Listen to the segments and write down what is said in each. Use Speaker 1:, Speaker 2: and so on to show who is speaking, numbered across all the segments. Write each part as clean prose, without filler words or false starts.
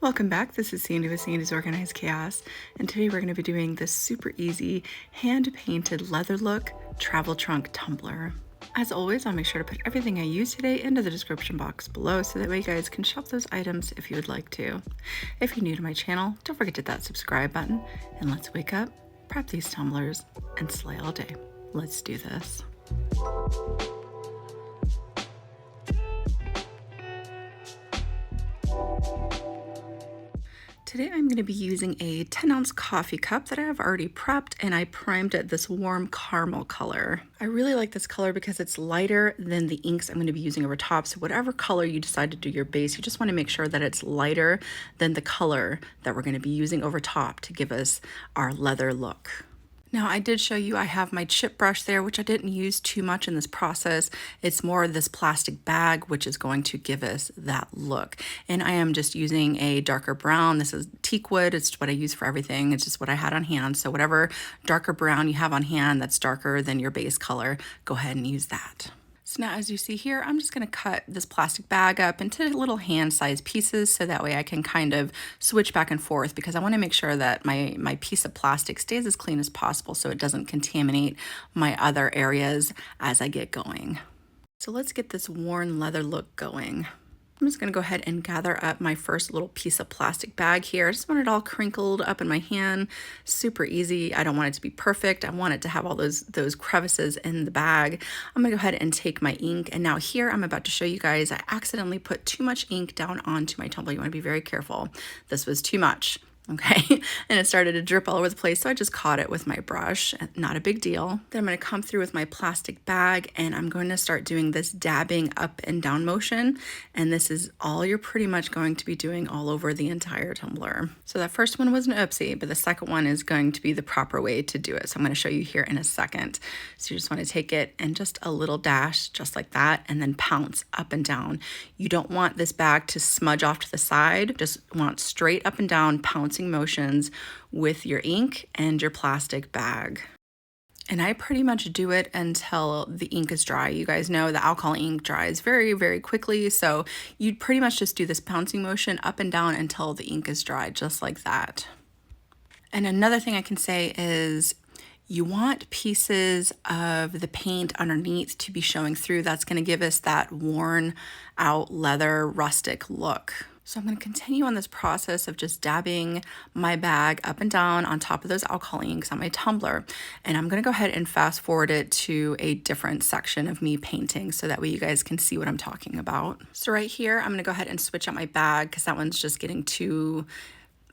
Speaker 1: Welcome back. This is Sandy with Sandy's Organized Chaos, and today we're going to be doing this super easy hand-painted leather look travel trunk tumbler. As always, I'll make sure to put everything I use today into the description box below so that way you guys can shop those items if you would like to. If you're new to my channel, don't forget to hit that subscribe button, and let's wake up, prep these tumblers, and slay all day. Let's do this. Today I'm going to be using a 10-ounce coffee cup that I have already prepped, and I primed it this warm caramel color. I really like this color because it's lighter than the inks I'm going to be using over top, so whatever color you decide to do your base, you just want to make sure that it's lighter than the color that we're going to be using over top to give us our leather look. Now, I did show you I have my chip brush there, which I didn't use too much in this process. It's more this plastic bag, which is going to give us that look. And I am just using a darker brown. This is teak wood. It's what I use for everything. It's just what I had on hand. So whatever darker brown you have on hand that's darker than your base color, go ahead and use that. So now, as you see here, I'm just going to cut this plastic bag up into little hand-sized pieces so that way I can kind of switch back and forth, because I want to make sure that my piece of plastic stays as clean as possible so it doesn't contaminate my other areas as I get going. So let's get this worn leather look going. I'm just going to go ahead and gather up my first little piece of plastic bag here. I just want it all crinkled up in my hand. Super easy. I don't want it to be perfect. I want it to have all those crevices in the bag. I'm going to go ahead and take my ink. And now here I'm about to show you guys, I accidentally put too much ink down onto my tumbler. You want to be very careful. This was too much. Okay, and it started to drip all over the place, so I just caught it with my brush. Not a big deal. Then I'm going to come through with my plastic bag, and I'm going to start doing this dabbing up and down motion, and this is all you're pretty much going to be doing all over the entire tumbler. So that first one was an oopsie, but the second one is going to be the proper way to do it, so I'm going to show you here in a second. So you just want to take it and just a little dash, just like that, and then pounce up and down. You don't want this bag to smudge off to the side, just want straight up and down pouncing motions with your ink and your plastic bag. And I pretty much do it until the ink is dry. You guys know the alcohol ink dries very, very quickly, so you'd pretty much just do this pouncing motion up and down until the ink is dry, just like that. And another thing I can say is you want pieces of the paint underneath to be showing through. That's going to give us that worn out leather rustic look. So I'm going to continue on this process of just dabbing my bag up and down on top of those alcohol inks on my tumbler. And I'm going to go ahead and fast forward it to a different section of me painting so that way you guys can see what I'm talking about. So right here, I'm going to go ahead and switch out my bag because that one's just getting too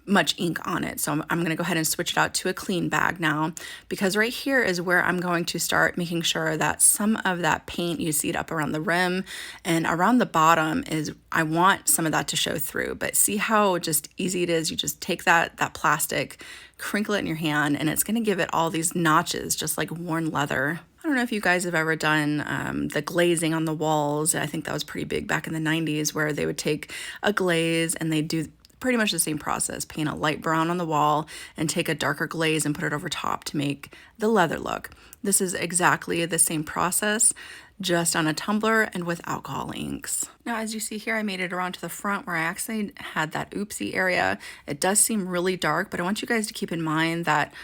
Speaker 1: much ink on it. So I'm going to go ahead and switch it out to a clean bag now, because right here is where I'm going to start making sure that some of that paint, you see it up around the rim and around the bottom, is I want some of that to show through. But see how just easy it is? You just take that plastic, crinkle it in your hand, and it's going to give it all these notches, just like worn leather. I don't know if you guys have ever done the glazing on the walls. I think that was pretty big back in the 90s, where they would take a glaze and they do pretty much the same process. Paint a light brown on the wall and take a darker glaze and put it over top to make the leather look. This is exactly the same process, just on a tumbler and with alcohol inks. Now, as you see here, I made it around to the front where I actually had that oopsie area. It does seem really dark, but I want you guys to keep in mind that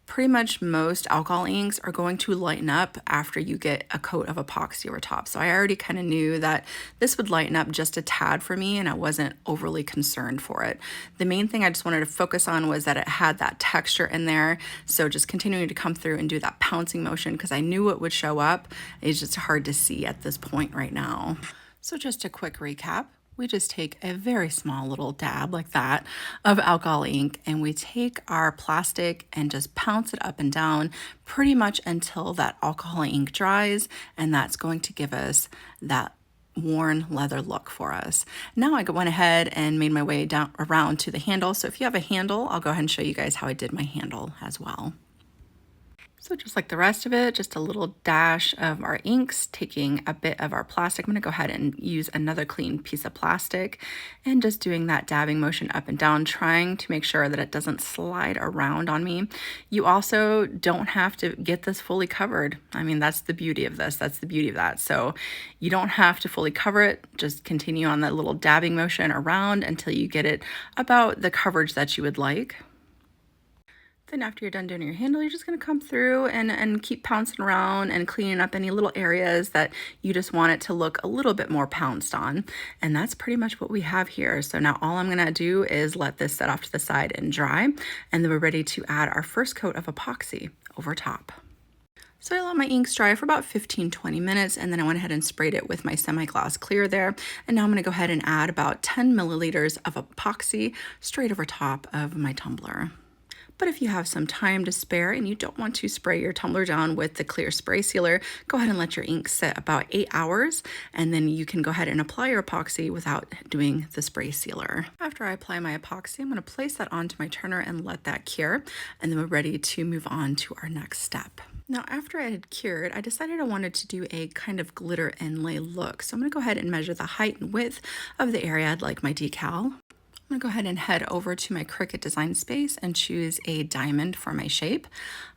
Speaker 1: pretty much most alcohol inks are going to lighten up after you get a coat of epoxy over top. So I already kind of knew that this would lighten up just a tad for me, and I wasn't overly concerned for it. The main thing I just wanted to focus on was that it had that texture in there. So just continuing to come through and do that pouncing motion, because I knew it would show up. It's just hard to see at this point right now. So just a quick recap. We just take a very small little dab like that of alcohol ink, and we take our plastic and just pounce it up and down pretty much until that alcohol ink dries, and that's going to give us that worn leather look for us. Now I went ahead and made my way down around to the handle. So if you have a handle, I'll go ahead and show you guys how I did my handle as well. So just like the rest of it, just a little dash of our inks, taking a bit of our plastic. I'm going to go ahead and use another clean piece of plastic and just doing that dabbing motion up and down, trying to make sure that it doesn't slide around on me. You also don't have to get this fully covered. I mean, that's the beauty of this. That's the beauty of that. So you don't have to fully cover it. Just continue on that little dabbing motion around until you get it about the coverage that you would like. Then after you're done doing your handle, you're just going to come through and keep pouncing around and cleaning up any little areas that you just want it to look a little bit more pounced on. And that's pretty much what we have here. So now all I'm going to do is let this set off to the side and dry. And then we're ready to add our first coat of epoxy over top. So I let my inks dry for about 15-20 minutes, and then I went ahead and sprayed it with my semi-gloss clear there. And now I'm going to go ahead and add about 10 milliliters of epoxy straight over top of my tumbler. But if you have some time to spare and you don't want to spray your tumbler down with the clear spray sealer, go ahead and let your ink sit about 8 hours, and then you can go ahead and apply your epoxy without doing the spray sealer. After I apply my epoxy, I'm going to place that onto my turner and let that cure, and then we're ready to move on to our next step. Now, after it had cured, I decided I wanted to do a kind of glitter inlay look. So I'm going to go ahead and measure the height and width of the area I'd like my decal. I'm going to go ahead and head over to my Cricut design space and choose a diamond for my shape.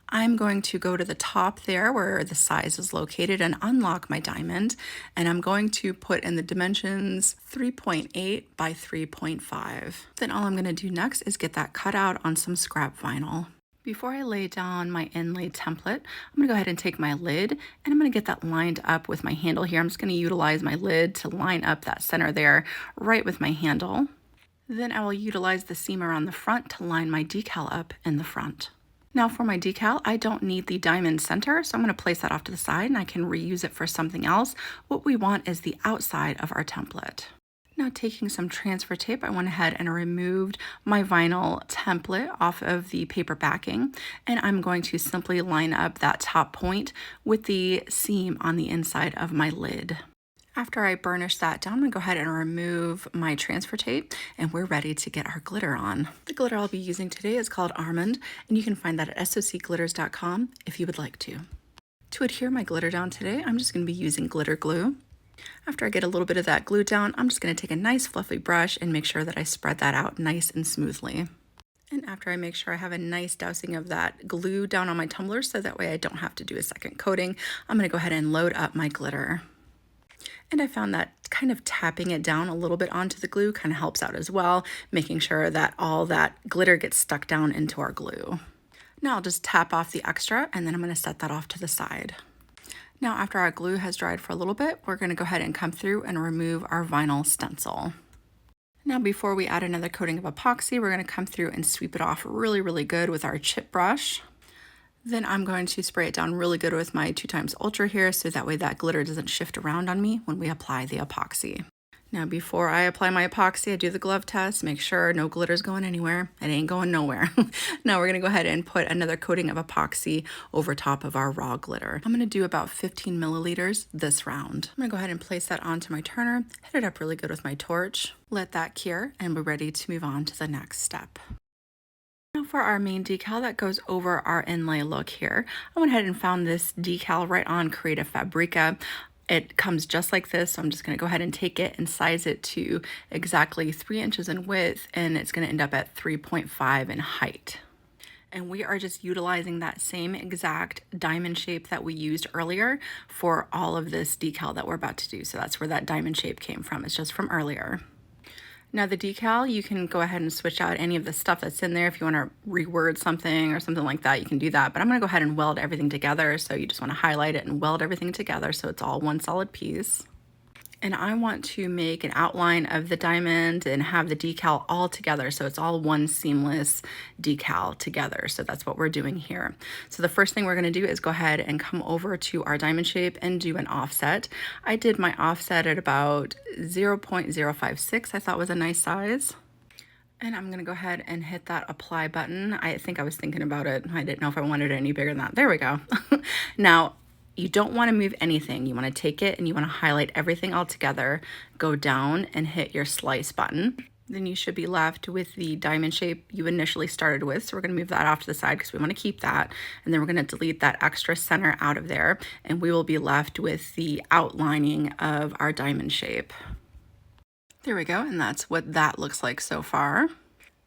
Speaker 1: I'm going to go to the top there where the size is located and unlock my diamond. And I'm going to put in the dimensions 3.8 by 3.5. Then all I'm going to do next is get that cut out on some scrap vinyl. Before I lay down my inlay template, I'm going to go ahead and take my lid and I'm going to get that lined up with my handle here. I'm just going to utilize my lid to line up that center there right with my handle. Then I will utilize the seam around the front to line my decal up in the front. Now for my decal, I don't need the diamond center, so I'm going to place that off to the side and I can reuse it for something else. What we want is the outside of our template. Now taking some transfer tape, I went ahead and removed my vinyl template off of the paper backing, and I'm going to simply line up that top point with the seam on the inside of my lid. After I burnish that down, I'm going to go ahead and remove my transfer tape, and we're ready to get our glitter on. The glitter I'll be using today is called Almond, and you can find that at socglitters.com if you would like to. To adhere my glitter down today, I'm just going to be using glitter glue. After I get a little bit of that glue down, I'm just going to take a nice fluffy brush and make sure that I spread that out nice and smoothly. And after I make sure I have a nice dousing of that glue down on my tumbler so that way I don't have to do a second coating, I'm going to go ahead and load up my glitter. And I found that kind of tapping it down a little bit onto the glue kind of helps out as well, making sure that all that glitter gets stuck down into our glue. Now I'll just tap off the extra and then I'm going to set that off to the side. Now after our glue has dried for a little bit, we're going to go ahead and come through and remove our vinyl stencil. Now before we add another coating of epoxy, we're going to come through and sweep it off really, really good with our chip brush. Then I'm going to spray it down really good with my 2x Ultra here so that way that glitter doesn't shift around on me when we apply the epoxy. Now before I apply my epoxy, I do the glove test, make sure no glitter's going anywhere. It ain't going nowhere. Now we're going to go ahead and put another coating of epoxy over top of our raw glitter. I'm going to do about 15 milliliters this round. I'm going to go ahead and place that onto my turner, hit it up really good with my torch, let that cure, and we're ready to move on to the next step. Now for our main decal that goes over our inlay look here, I went ahead and found this decal right on Creative Fabrica. It comes just like this, so I'm just going to go ahead and take it and size it to exactly 3 inches in width, and it's going to end up at 3.5 in height. And we are just utilizing that same exact diamond shape that we used earlier for all of this decal that we're about to do. So that's where that diamond shape came from. It's just from earlier. Now the decal, you can go ahead and switch out any of the stuff that's in there. If you want to reword something or something like that, you can do that. But I'm going to go ahead and weld everything together. So you just want to highlight it and weld everything together so it's all one solid piece. And I want to make an outline of the diamond and have the decal all together. So it's all one seamless decal together. So that's what we're doing here. So the first thing we're going to do is go ahead and come over to our diamond shape and do an offset. I did my offset at about 0.056. I thought was a nice size. And I'm going to go ahead and hit that apply button. I think I was thinking about it. I didn't know if I wanted it any bigger than that. There we go. Now, you don't want to move anything. You want to take it and you want to highlight everything all together, go down and hit your slice button. Then you should be left with the diamond shape you initially started with. So we're going to move that off to the side because we want to keep that. And then we're going to delete that extra center out of there. And we will be left with the outlining of our diamond shape. There we go. And that's what that looks like so far.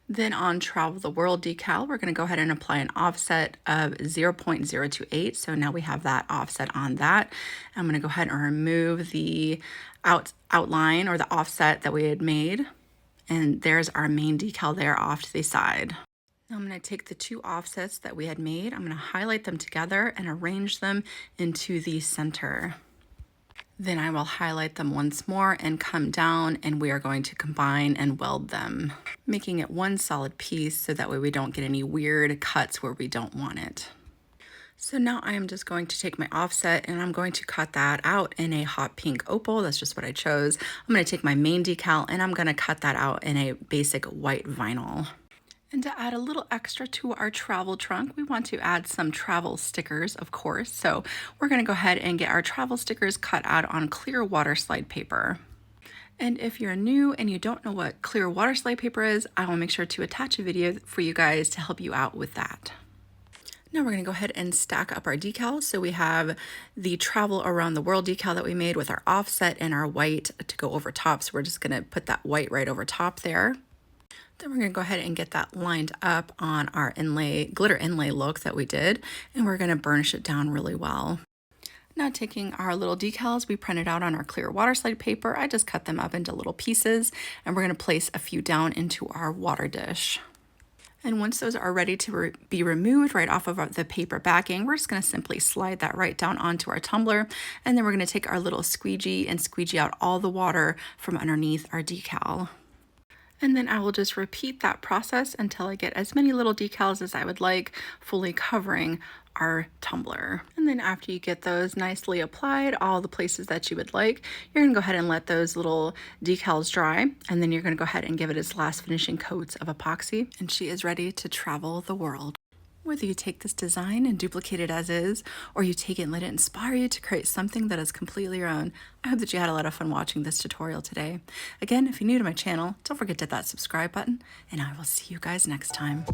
Speaker 1: Then on Travel the World decal, we're going to go ahead and apply an offset of 0.028. So now we have that offset on that. I'm going to go ahead and remove the outline or the offset that we had made. And there's our main decal there off to the side. Now I'm going to take the two offsets that we had made, I'm going to highlight them together and arrange them into the center. Then I will highlight them once more and come down, and we are going to combine and weld them, making it one solid piece so that way we don't get any weird cuts where we don't want it. So now I am just going to take my offset and I'm going to cut that out in a hot pink opal. That's just what I chose. I'm going to take my main decal and I'm going to cut that out in a basic white vinyl. And to add a little extra to our travel trunk, we want to add some travel stickers, of course. So we're going to go ahead and get our travel stickers cut out on clear water slide paper. And if you're new and you don't know what clear water slide paper is, I will make sure to attach a video for you guys to help you out with that. Now we're going to go ahead and stack up our decals. So we have the Travel Around the World decal that we made with our offset and our white to go over top. So we're just going to put that white right over top there. Then we're going to go ahead and get that lined up on our inlay, glitter inlay look that we did. And we're going to burnish it down really well. Now taking our little decals we printed out on our clear water slide paper, I just cut them up into little pieces and we're going to place a few down into our water dish. And once those are ready to be removed right off of the paper backing, we're just going to simply slide that right down onto our tumbler. And then we're going to take our little squeegee and squeegee out all the water from underneath our decal. And then I will just repeat that process until I get as many little decals as I would like, fully covering our tumbler. And then after you get those nicely applied, all the places that you would like, you're gonna go ahead and let those little decals dry. And then you're gonna go ahead and give it its last finishing coats of epoxy. And she is ready to travel the world. Whether you take this design and duplicate it as is, or you take it and let it inspire you to create something that is completely your own, I hope that you had a lot of fun watching this tutorial today. Again, if you're new to my channel, don't forget to hit that subscribe button, and I will see you guys next time.